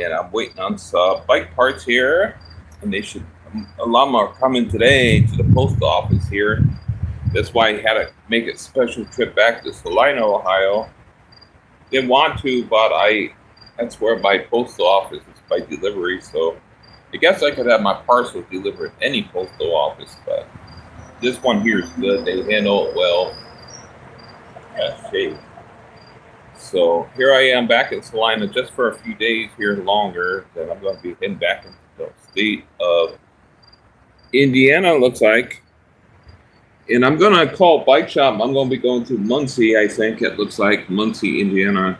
and I'm waiting on some bike parts here, and they should. A lot of them are coming today to the post office here. That's why I had to make a special trip back to Salina, Ohio. Didn't want to, but that's where my postal office is by delivery. So I guess I could have my parcel delivered at any postal office, but this one here is good. They handle it well. Yeah, shade. So here I am back in Salina just for a few days here longer. Then I'm going to be heading back into the state of Indiana, looks like. And I'm going to call bike shop. I'm going to be going to Muncie, I think. It looks like Muncie, Indiana.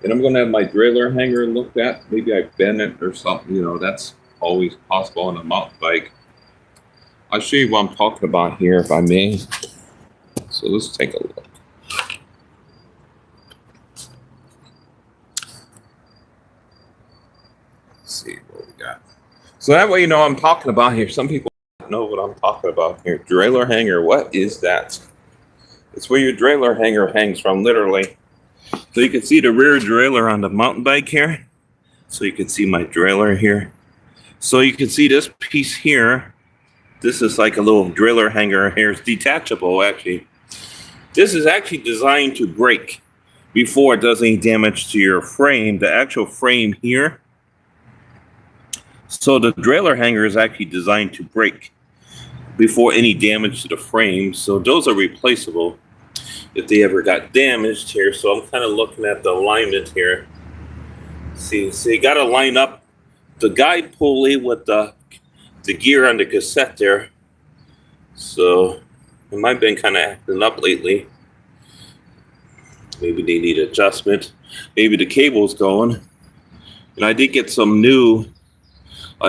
And I'm going to have my derailleur hanger looked at. Maybe I bent it or something. That's always possible on a mountain bike. I'll show you what I'm talking about here, if I may. So let's take a look. See what we got. So that way you know what I'm talking about here. Some people don't know what I'm talking about here. Derailleur hanger, what is that? It's where your derailleur hanger hangs from, literally. So you can see the rear derailleur on the mountain bike here. So you can see my derailleur here. So you can see this piece here. This is like a little derailleur hanger here. It's detachable, actually. This is actually designed to brake before it does any damage to your frame. The actual frame here. So the derailleur hanger is actually designed to brake before any damage to the frame. So those are replaceable if they ever got damaged here. So I'm kind of looking at the alignment here. See, so you got to line up the guide pulley with the gear on the cassette there. So it might have been kind of acting up lately. Maybe they need adjustment. Maybe the cable's going. And I did get a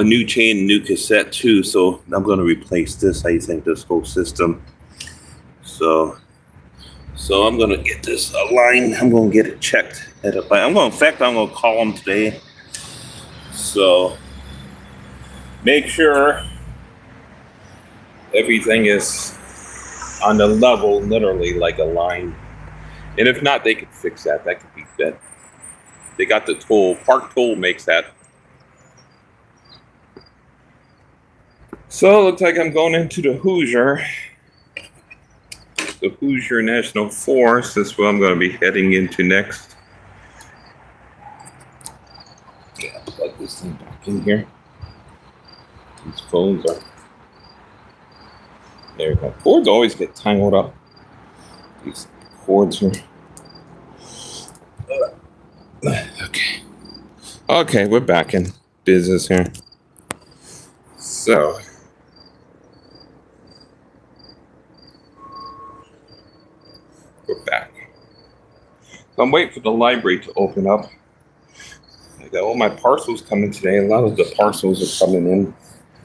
new chain, new cassette too. So I'm going to replace this. I think this whole system. So I'm going to get this aligned. I'm going to get it checked. In fact, I'm going to call them today. So make sure everything is on the level, literally like a line. And if not, they could fix that. That could be good. They got the tool. Park Tool makes that. So it looks like I'm going into the Hoosier. The Hoosier National Forest. That's what I'm going to be heading into next. Yeah, plug this thing back in here. These phones are. There we go. Cords always get tangled up. These cords here. Okay, we're back in business here. So. We're back. So I'm waiting for the library to open up. I got all my parcels coming today. A lot of the parcels are coming in.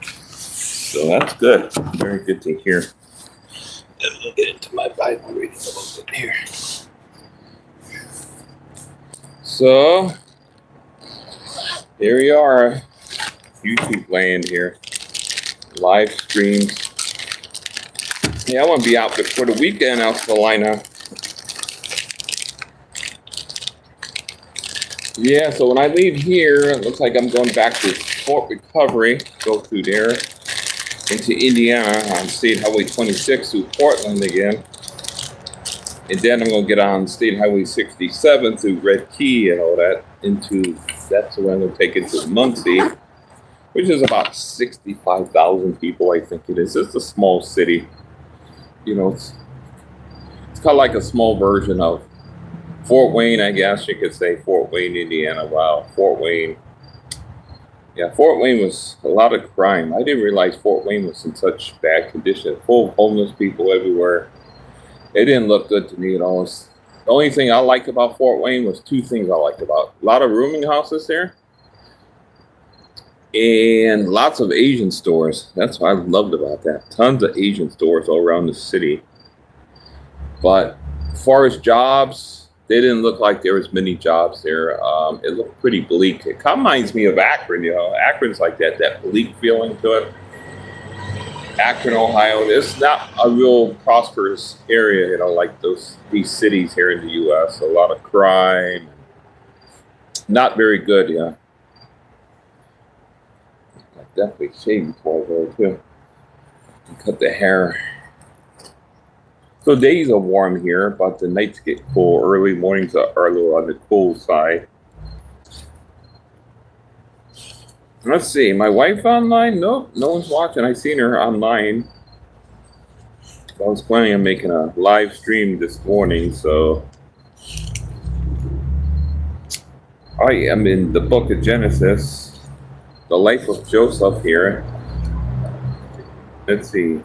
So that's good. Very good to hear. And we'll get into my Bible reading a little bit here. So here we are. YouTube land here. Live streams. Yeah, I want to be out before the weekend out Salina. Yeah, so when I leave here, it looks like I'm going back to Fort Recovery, go through there, into Indiana on State Highway 26 through Portland again. And then I'm going to get on State Highway 67 through Red Key and all that that's where I'm going to take into Muncie, which is about 65,000 people, I think it is. It's a small city. It's kind of like a small version of Fort Wayne, I guess you could say. Fort Wayne, Indiana. Wow, Fort Wayne. Yeah, Fort Wayne was a lot of crime. I didn't realize Fort Wayne was in such bad condition. Full of homeless people everywhere. It didn't look good to me at all. The only thing I liked about Fort Wayne was two things I liked about it. A lot of rooming houses there. And lots of Asian stores. That's what I loved about that. Tons of Asian stores all around the city. But as far as jobs, they didn't look like there was many jobs there. It looked pretty bleak. It kind of reminds me of Akron, Akron's like that bleak feeling to it. Akron, Ohio. It's not a real prosperous area, like these cities here in the U.S. A lot of crime. Not very good, yeah. definitely shave before I go too. Cut the hair. So days are warm here, but the nights get cool. Early mornings are a little on the cool side. Let's see, my wife online? Nope, no one's watching. I seen her online. I was planning on making a live stream this morning, so I am in the book of Genesis, the life of Joseph here. Let's see.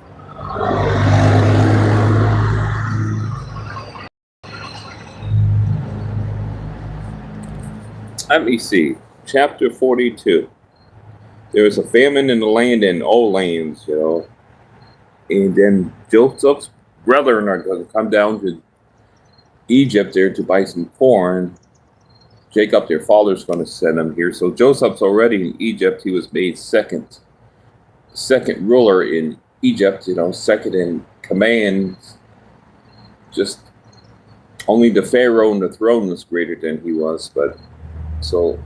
Let me see. Chapter 42. There was a famine in the land in all lands, and then Joseph's brethren are going to come down to Egypt there to buy some corn. Jacob, their father's going to send them here. So Joseph's already in Egypt. He was made second ruler in Egypt, second in command. Just only the Pharaoh on the throne was greater than he was. But so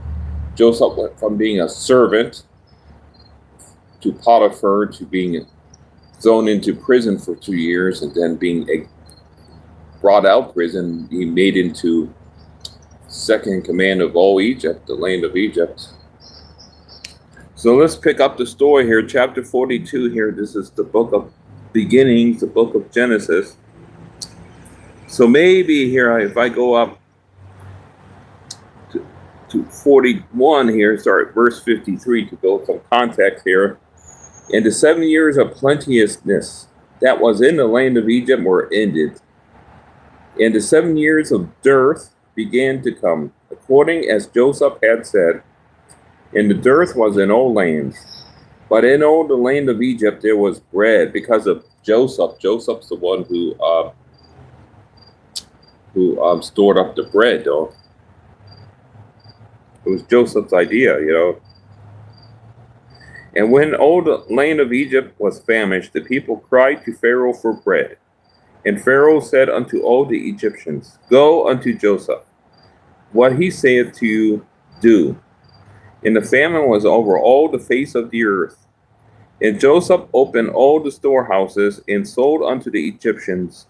Joseph went from being a servant to Potiphar to being thrown into prison for 2 years, and then being brought out prison, he made into second in command of all Egypt, the land of Egypt. So let's pick up the story here, chapter 42 here. This is the book of beginnings, the book of Genesis. So maybe here, if I go up to 41 here, start at verse 53 to build some context here. And the 7 years of plenteousness that was in the land of Egypt were ended. And the 7 years of dearth began to come, according as Joseph had said. And the dearth was in all lands. But in all the land of Egypt there was bread because of Joseph. Joseph's the one who stored up the bread, though. It was Joseph's idea, And when all the land of Egypt was famished, the people cried to Pharaoh for bread. And Pharaoh said unto all the Egyptians, Go unto Joseph, what he saith to you, do. And the famine was over all the face of the earth. And Joseph opened all the storehouses and sold unto the Egyptians.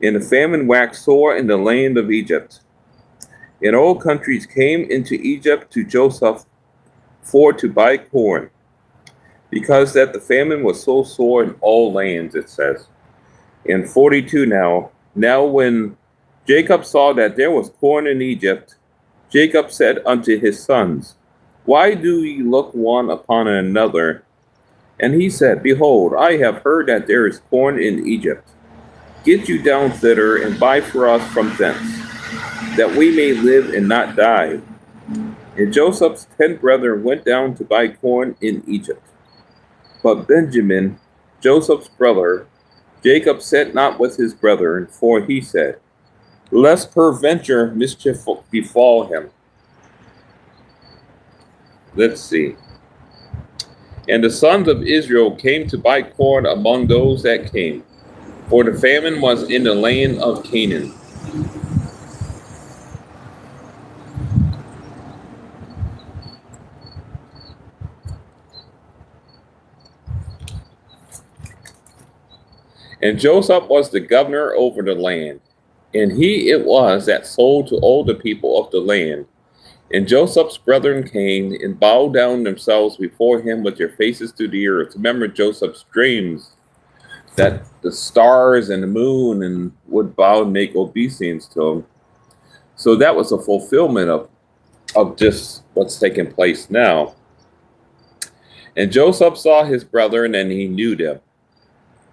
And the famine waxed sore in the land of Egypt. And all countries came into Egypt to Joseph for to buy corn, because that the famine was so sore in all lands, it says. In 42 now when Jacob saw that there was corn in Egypt, Jacob said unto his sons, Why do ye look one upon another? And he said, Behold, I have heard that there is corn in Egypt. Get you down thither, and buy for us from thence, that we may live and not die. And Joseph's 10 brethren went down to buy corn in Egypt. But Benjamin, Joseph's brother, Jacob sent not with his brethren, for he said, Lest peradventure mischief befall him. Let's see. And the sons of Israel came to buy corn among those that came, for the famine was in the land of Canaan. And Joseph was the governor over the land, and he it was that sold to all the people of the land. And Joseph's brethren came and bowed down themselves before him with their faces to the earth. Remember Joseph's dreams, that the stars and the moon and would bow and make obeisance to him. So that was a fulfillment of just what's taking place now. And Joseph saw his brethren, and he knew them,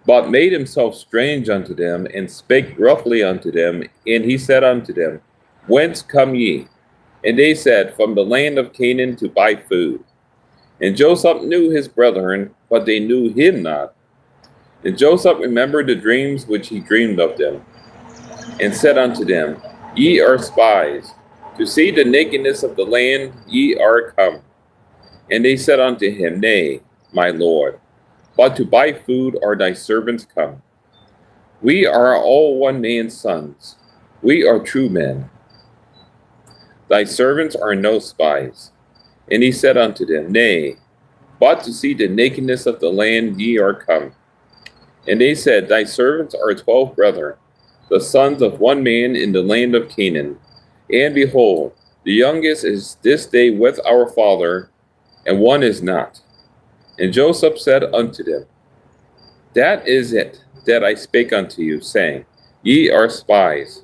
but made himself strange unto them, and spake roughly unto them. And he said unto them, Whence come ye? And they said, From the land of Canaan to buy food. And Joseph knew his brethren, but they knew him not. And Joseph remembered the dreams which he dreamed of them, and said unto them, Ye are spies. To see the nakedness of the land ye are come. And they said unto him, Nay, my lord, but to buy food are thy servants come. We are all one man's sons. We are true men. Thy servants are no spies. And he said unto them, Nay, but to see the nakedness of the land ye are come. And they said, Thy servants are 12 brethren, the sons of one man in the land of Canaan. And behold, the youngest is this day with our father, and one is not. And Joseph said unto them, That is it that I spake unto you, saying, Ye are spies,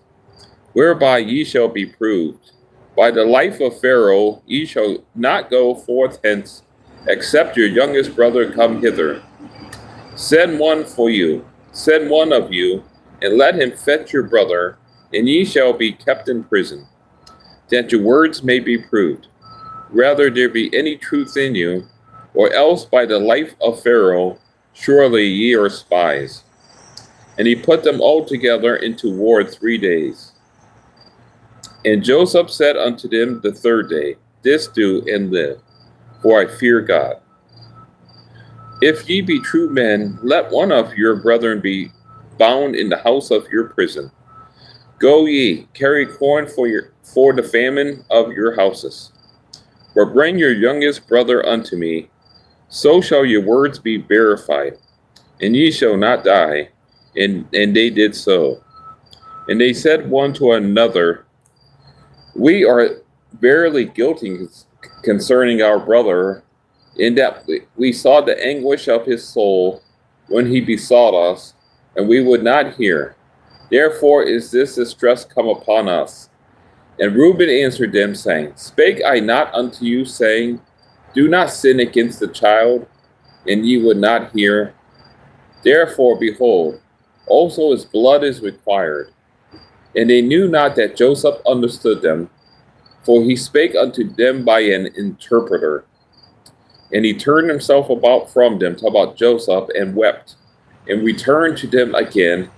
whereby ye shall be proved. By the life of Pharaoh ye shall not go forth hence, except your youngest brother come hither. Send one of you, and let him fetch your brother, and ye shall be kept in prison, that your words may be proved, whether there be any truth in you, or else by the life of Pharaoh, surely ye are spies. And he put them all together into ward 3 days. And Joseph said unto them the third day, This do and live, for I fear God. If ye be true men, let one of your brethren be bound in the house of your prison. Go ye, carry corn for the famine of your houses. Or bring your youngest brother unto me, so shall your words be verified, and ye shall not die. And they did so. And they said one to another, We are verily guilty concerning our brother, in that we saw the anguish of his soul when he besought us, and we would not hear. Therefore is this distress come upon us. And Reuben answered them, saying, Spake I not unto you, saying, Do not sin against the child, and ye would not hear? Therefore, behold, also his blood is required. And they knew not that Joseph understood them, for he spake unto them by an interpreter. And he turned himself about from them, talk about Joseph, and wept, and returned to them again,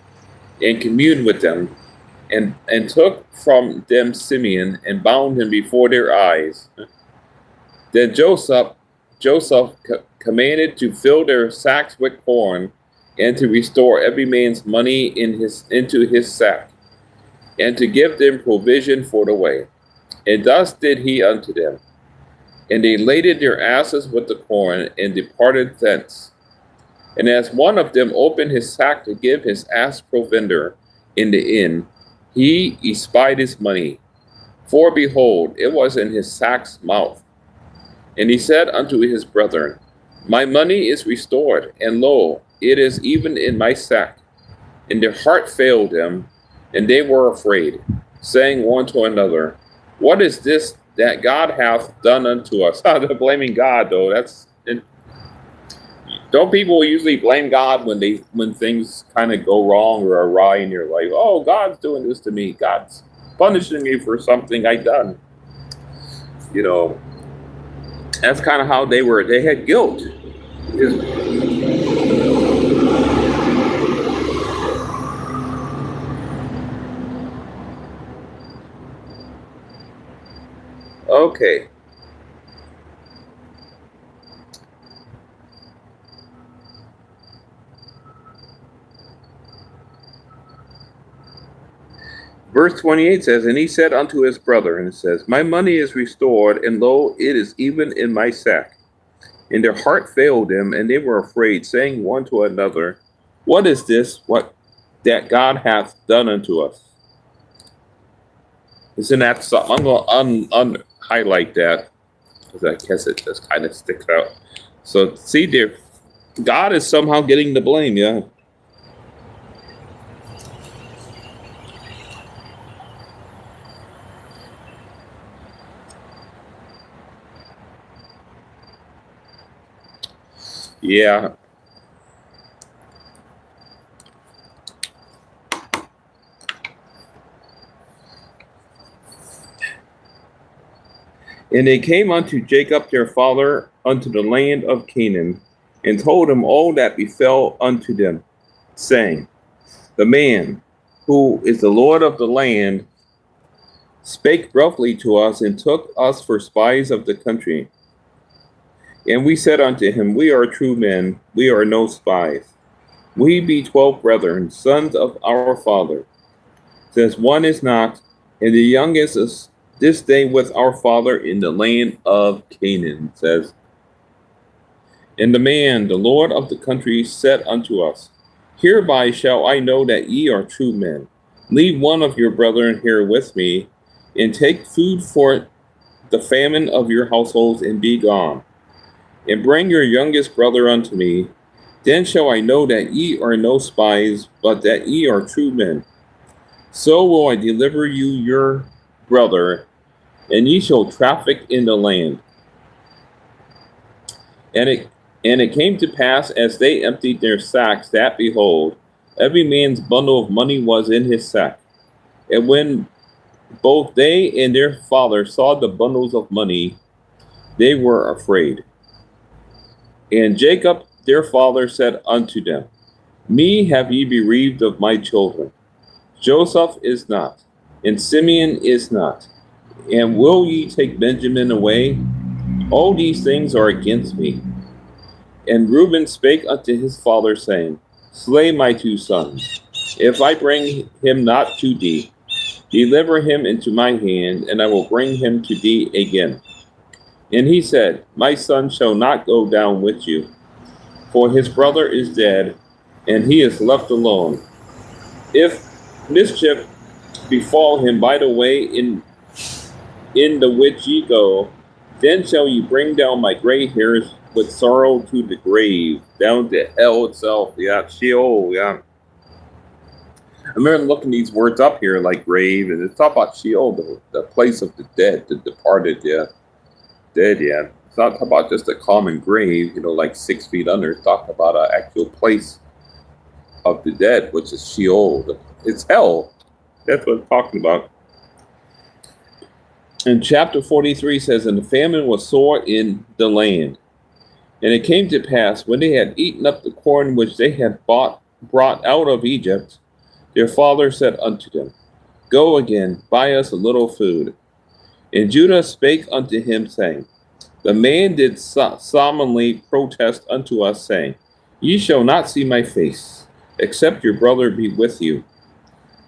and communed with them, and took from them Simeon, and bound him before their eyes. Then Joseph commanded to fill their sacks with corn, and to restore every man's money into his sack, and to give them provision for the way. And thus did he unto them. And they laded their asses with the corn, and departed thence. And as one of them opened his sack to give his ass provender in the inn, he espied his money. For behold, it was in his sack's mouth. And he said unto his brethren, My money is restored, and lo, it is even in my sack. And their heart failed them, and they were afraid, saying one to another, What is this that God hath done unto us? They're blaming God, though. Don't people usually blame God when things kind of go wrong or awry in your life? Oh, God's doing this to me. God's punishing me for something I done. You know, that's kind of how they were. They had guilt. Okay. Verse 28 says, And he said unto his brother, and it says, My money is restored, and lo, it is even in my sack. And their heart failed them, and they were afraid, saying one to another, What is this that God hath done unto us? Isn't that something? I'm going to highlight that, because I guess it just kind of sticks out. So see there, God is somehow getting the blame, yeah. Yeah. And they came unto Jacob their father unto the land of Canaan, and told him all that befell unto them, saying, The man who is the Lord of the land spake roughly to us, and took us for spies of the country. And we said unto him, We are true men, we are no spies. We be 12 brethren, sons of our father. Says one is not, and the youngest is this day with our father in the land of Canaan. Says, And the man, the Lord of the country, said unto us, Hereby shall I know that ye are true men. Leave one of your brethren here with me, and take food for the famine of your households, and be gone. And bring your youngest brother unto me. Then shall I know that ye are no spies, but that ye are true men. So will I deliver you your brother, and ye shall traffic in the land. And it came to pass, as they emptied their sacks, that behold, every man's bundle of money was in his sack. And when both they and their father saw the bundles of money, they were afraid. And Jacob their father said unto them, Me have ye bereaved of my children. Joseph is not, and Simeon is not. And will ye take Benjamin away? All these things are against me. And Reuben spake unto his father, saying, Slay my two sons. If I bring him not to thee, deliver him into my hand, and I will bring him to thee again. And he said, My son shall not go down with you, for his brother is dead, and he is left alone. If mischief befall him by the way in the which ye go, then shall ye bring down my gray hairs with sorrow to the grave, down to hell itself. Yeah, Sheol, yeah. I remember looking these words up here, like grave, and it's talking about Sheol, the place of the dead, the departed, yeah. Dead, yeah. It's not talking about just a common grave, like 6 feet under. It's talking about an actual place of the dead, which is Sheol. It's hell. That's what it's talking about. And chapter 43 says, And the famine was sore in the land. And it came to pass, when they had eaten up the corn which they had brought out of Egypt, their father said unto them, Go again, buy us a little food. And Judah spake unto him, saying, The man did solemnly protest unto us, saying, Ye shall not see my face, except your brother be with you.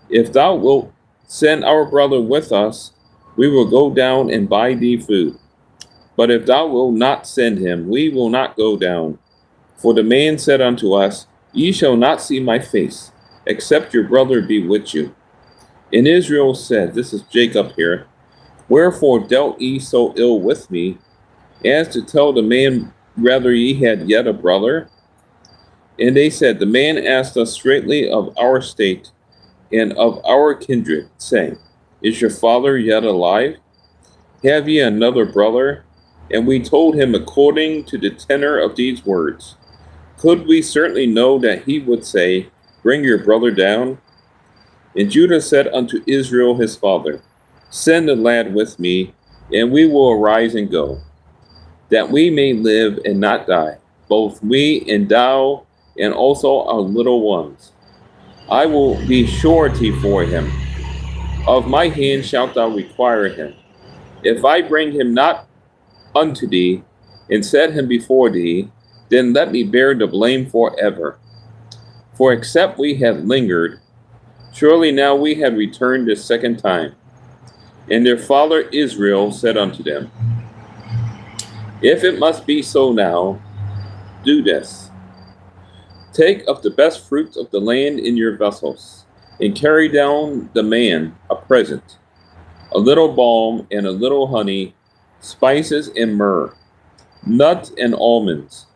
If thou wilt send our brother with us, we will go down and buy thee food. But if thou wilt not send him, we will not go down. For the man said unto us, Ye shall not see my face, except your brother be with you. And Israel said, this is Jacob here, Wherefore dealt ye so ill with me, as to tell the man rather ye had yet a brother? And they said, The man asked us straightly of our state and of our kindred, saying, Is your father yet alive? Have ye another brother? And we told him according to the tenor of these words. Could we certainly know that he would say, Bring your brother down? And Judah said unto Israel his father, Send the lad with me, and we will arise and go, that we may live and not die, both we and thou, and also our little ones. I will be surety for him. Of my hand shalt thou require him. If I bring him not unto thee, and set him before thee, then let me bear the blame forever. For except we had lingered, surely now we had returned the second time. And their father Israel said unto them, If it must be so now, do this. Take of the best fruits of the land in your vessels, and carry down the man a present, a little balm and a little honey, spices and myrrh, nuts and almonds,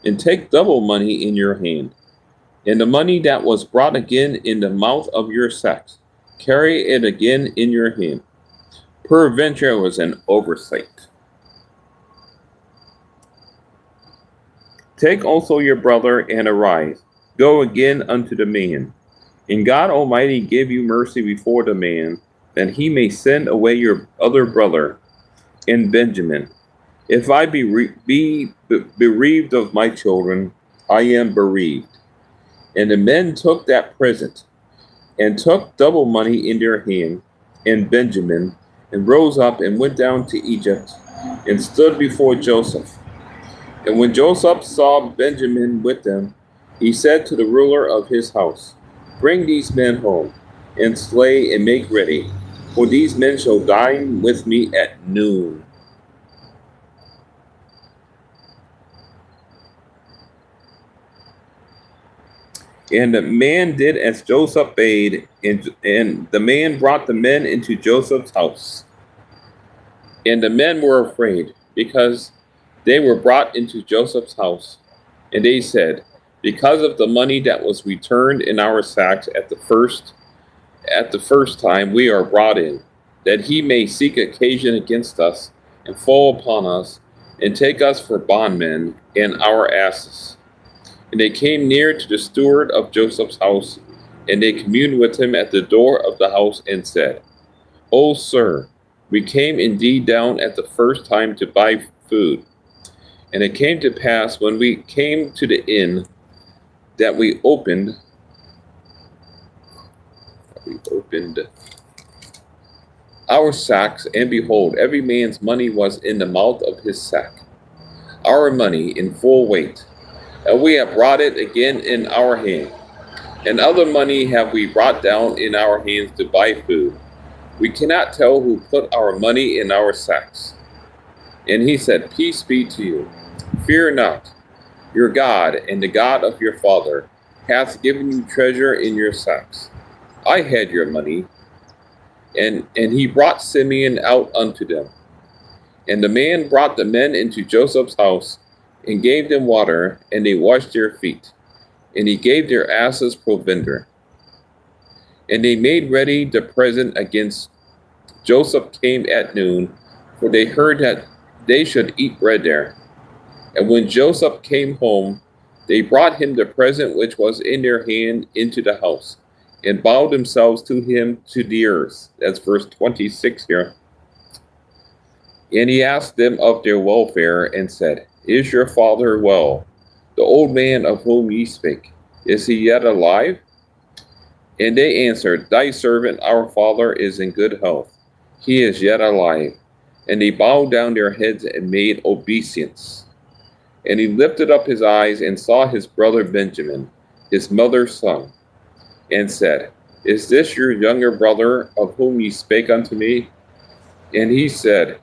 and take double money in your hand. And the money that was brought again in the mouth of your sacks, carry it again in your hand. Peradventure it was an oversight. Take also your brother and arise, go again unto the man. And God Almighty give you mercy before the man, that he may send away your other brother and Benjamin. If I be bereaved of my children, I am bereaved. And the men took that present, and took double money in their hand, and Benjamin, and rose up and went down to Egypt, and stood before Joseph. And when Joseph saw Benjamin with them, he said to the ruler of his house, Bring these men home, and slay and make ready, for these men shall dine with me at noon. And the man did as Joseph bade, and the man brought the men into Joseph's house. And the men were afraid, because they were brought into Joseph's house. And they said, because of the money that was returned in our sacks at the first time we are brought in, that he may seek occasion against us, and fall upon us, and take us for bondmen and our asses. And they came near to the steward of Joseph's house, and they communed with him at the door of the house, and said, O sir, we came indeed down at the first time to buy food. And it came to pass, when we came to the inn, that we opened our sacks, and behold, every man's money was in the mouth of his sack, our money in full weight. And we have brought it again in our hand. And other money have we brought down in our hands to buy food. We cannot tell who put our money in our sacks. And he said, Peace be to you. Fear not. Your God and the God of your father hath given you treasure in your sacks. I had your money. And he brought Simeon out unto them. And the man brought the men into Joseph's house, and gave them water, and they washed their feet. And he gave their asses provender. And they made ready the present against Joseph came at noon, for they heard that they should eat bread there. And when Joseph came home, they brought him the present which was in their hand into the house, and bowed themselves to him to the earth. That's verse 26 here. And he asked them of their welfare, and said, Is your father well? The old man of whom ye spake, is he yet alive? And they answered, Thy servant our father is in good health. He is yet alive. And they bowed down their heads and made obeisance. And he lifted up his eyes and saw his brother Benjamin, his mother's son, and said, Is this your younger brother of whom ye spake unto me? And he said,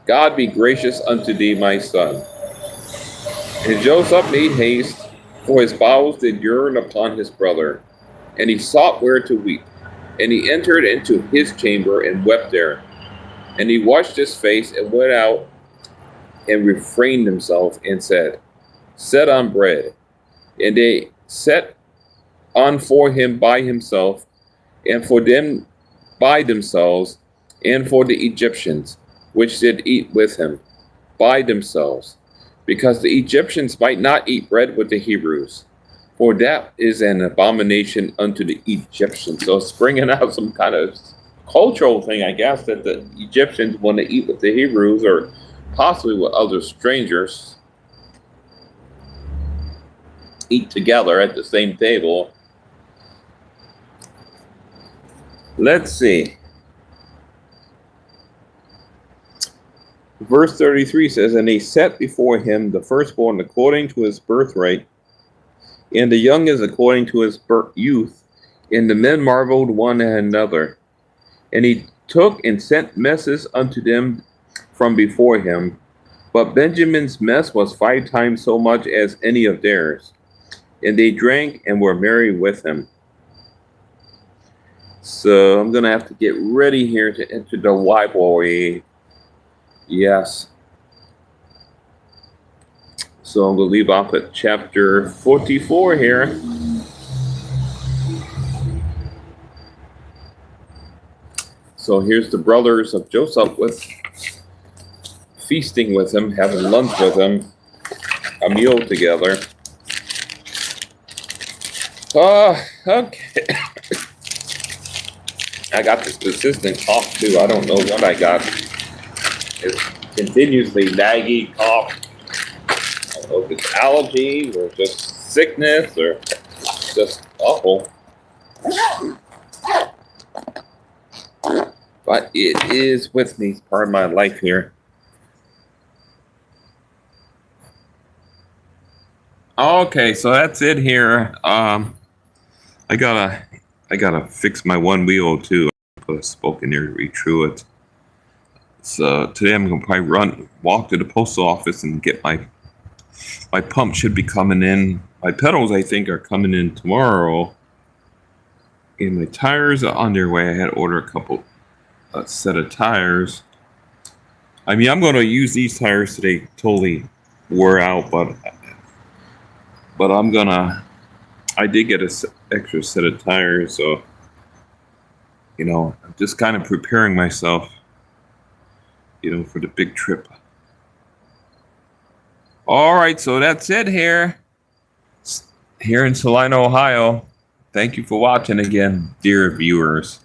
God be gracious unto thee, my son. And Joseph made haste, for his bowels did yearn upon his brother. And he sought where to weep. And he entered into his chamber and wept there. And he washed his face and went out and refrained himself and said, Set on bread. And they set on for him by himself, and for them by themselves, and for the Egyptians, which did eat with him, by themselves, because the Egyptians might not eat bread with the Hebrews, for that is an abomination unto the Egyptians. So it's bringing out some kind of cultural thing, I guess, that the Egyptians want to eat with the Hebrews, or possibly with other strangers, eat together at the same table. Let's see. Verse 33 says, And they set before him the firstborn according to his birthright, and the youngest according to his youth. And the men marveled one at another. And he took and sent messes unto them from before him. But Benjamin's mess was 5 times so much as any of theirs. And they drank and were merry with him. So I'm going to have to get ready here to enter the Bible. Yes. So I'm going to leave off at chapter 44 here. So here's the brothers of Joseph with feasting with him, having lunch with him, a meal together. Okay. I got this persistent cough too. I don't know what I got. It's continuously laggy cough. I don't know if it's allergies or just sickness or just awful. But it is with me. It's part of my life here. Okay, so that's it here. I gotta fix my one wheel too. Put a spoke in there to retrue it. So today I'm gonna probably walk to the postal office and get my My pump should be coming in. My pedals, I think, are coming in tomorrow. And my tires are on their way. I had to order a set of tires. I mean, I'm going to use these tires today. Totally wore out, but I'm gonna. I did get an extra set of tires, so I'm just kind of preparing myself, for the big trip. All right, so that's it here in Salina, Ohio. Thank you for watching again, dear viewers.